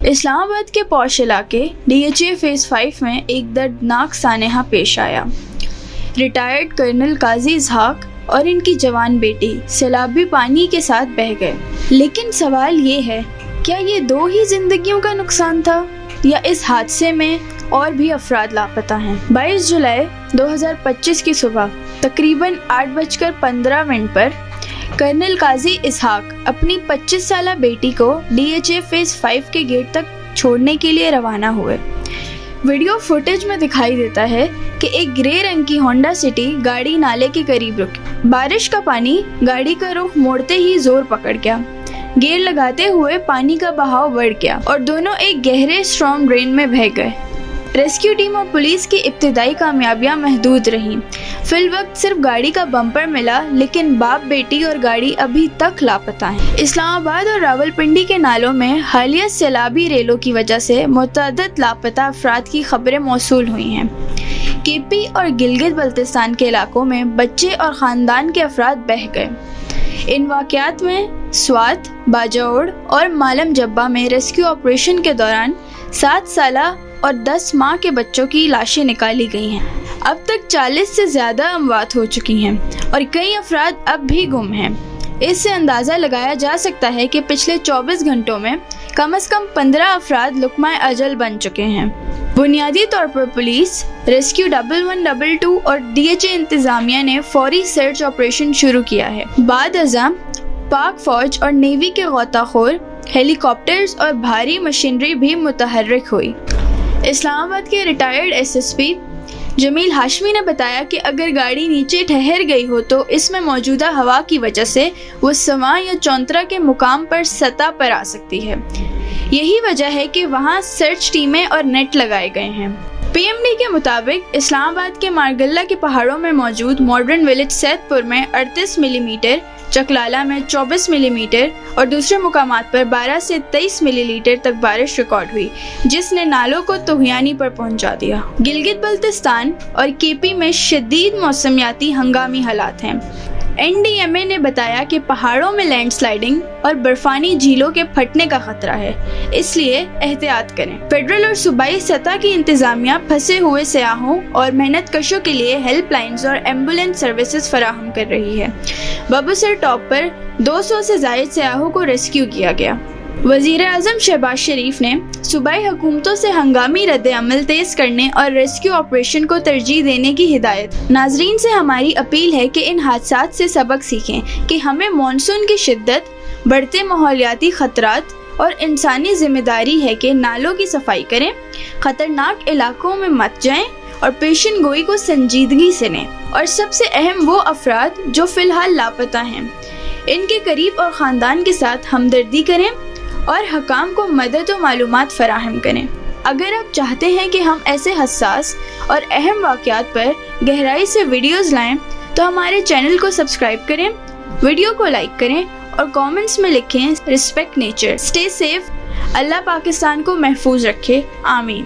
اسلام آباد کے پوش علاقے DHA فیز 5 میں ایک دردناک سانحہ پیش آیا۔ ریٹائرڈ کرنل قاضی اسحاق اور ان کی جوان بیٹی سیلابی پانی کے ساتھ بہہ گئے۔ لیکن سوال یہ ہے، کیا یہ 2 ہی زندگیوں کا نقصان تھا یا اس حادثے میں اور بھی افراد لاپتہ ہیں؟ 22 جولائی 2025 کی صبح تقریباً 8:15 پر کرنل قاضی اسحاق اپنی 25 سالہ بیٹی کو DHA فیز 5 کے گیٹ تک چھوڑنے کے لیے روانہ ہوئے۔ ویڈیو فوٹیج میں دکھائی دیتا ہے کہ ایک گرے رنگ کی ہونڈا سٹی گاڑی نالے کے قریب رکی۔ بارش کا پانی گاڑی کا رخ موڑتے ہی زور پکڑ گیا۔ گیئر لگاتے ہوئے پانی کا بہاؤ بڑھ گیا اور دونوں ایک گہرے اسٹارم ڈرین میں بہہ گئے۔ ریسکیو ٹیم اور پولیس کی ابتدائی کامیابیاں محدود رہیں۔ فی الوقت صرف گاڑی کا بمپر ملا، لیکن باپ بیٹی اور گاڑی ابھی تک لاپتہ ہیں۔ اسلام آباد اور راولپنڈی کے نالوں میں حالیہ سیلابی ریلوں کی وجہ سے متعدد لاپتہ افراد کی خبریں موصول ہوئی ہیں۔ KP اور گلگت بلتستان کے علاقوں میں بچے اور خاندان کے افراد بہہ گئے۔ ان واقعات میں سوات، باجوڑ اور مالم جبہ میں ریسکیو آپریشن کے دوران 7 سالہ اور 10 ماہ کے بچوں کی لاشیں نکالی گئی ہیں۔ اب تک 40 سے زیادہ اموات ہو چکی ہیں اور کئی افراد اب بھی گم ہیں۔ اس سے اندازہ لگایا جا سکتا ہے کہ پچھلے 24 گھنٹوں میں کم از کم 15 افراد لقمہ اجل بن چکے ہیں۔ بنیادی طور پر پولیس، ریسکیو 1122 اور DHA انتظامیہ نے فوری سرچ آپریشن شروع کیا ہے۔ بعد ازاں پاک فوج اور نیوی کے غوطہ خور، ہیلی کاپٹرز اور بھاری مشینری بھی متحرک ہوئی۔ اسلام آباد کے ریٹائرڈ SSP جمیل ہاشمی نے بتایا کہ اگر گاڑی نیچے ٹھہر گئی ہو تو اس میں موجودہ ہوا کی وجہ سے وہ سواں یا چونترا کے مقام پر سطح پر آ سکتی ہے۔ یہی وجہ ہے کہ وہاں سرچ ٹیمیں اور نیٹ لگائے گئے ہیں۔ PMD کے مطابق اسلام آباد کے مارگلہ کے پہاڑوں میں موجود ماڈرن ولیج سیت پور میں 38 ملی میٹر، چکلالہ میں 24 ملی میٹر اور دوسرے مقامات پر 12 سے 23 ملی لیٹر تک بارش ریکارڈ ہوئی، جس نے نالوں کو طغیانی پر پہنچا دیا۔ گلگت بلتستان اور KP میں شدید موسمیاتی ہنگامی حالات ہیں۔ NDMA نے بتایا کہ پہاڑوں میں لینڈ سلائیڈنگ اور برفانی جھیلوں کے پھٹنے کا خطرہ ہے، اس لیے احتیاط کریں۔ فیڈرل اور صوبائی سطح کی انتظامیہ پھنسے ہوئے سیاحوں اور محنت کشوں کے لیے ہیلپ لائنز اور ایمبولینس سروسز فراہم کر رہی ہے۔ ببوسر ٹاپ پر 200 سے زائد سیاحوں کو ریسکیو کیا گیا۔ وزیر اعظم شہباز شریف نے صوبائی حکومتوں سے ہنگامی رد عمل تیز کرنے اور ریسکیو آپریشن کو ترجیح دینے کی ہدایت۔ ناظرین سے ہماری اپیل ہے کہ ان حادثات سے سبق سیکھیں کہ ہمیں مانسون کی شدت، بڑھتے ماحولیاتی خطرات اور انسانی ذمہ داری ہے کہ نالوں کی صفائی کریں، خطرناک علاقوں میں مت جائیں اور پیشن گوئی کو سنجیدگی سے لیں، اور سب سے اہم وہ افراد جو فی الحال لاپتہ ہیں، ان کے قریب اور خاندان کے ساتھ ہمدردی کریں اور حکام کو مدد و معلومات فراہم کریں۔ اگر آپ چاہتے ہیں کہ ہم ایسے حساس اور اہم واقعات پر گہرائی سے ویڈیوز لائیں تو ہمارے چینل کو سبسکرائب کریں، ویڈیو کو لائک کریں اور کامنٹس میں لکھیں رسپیکٹ نیچر، اسٹے سیف، اللہ پاکستان کو محفوظ رکھے، آمین۔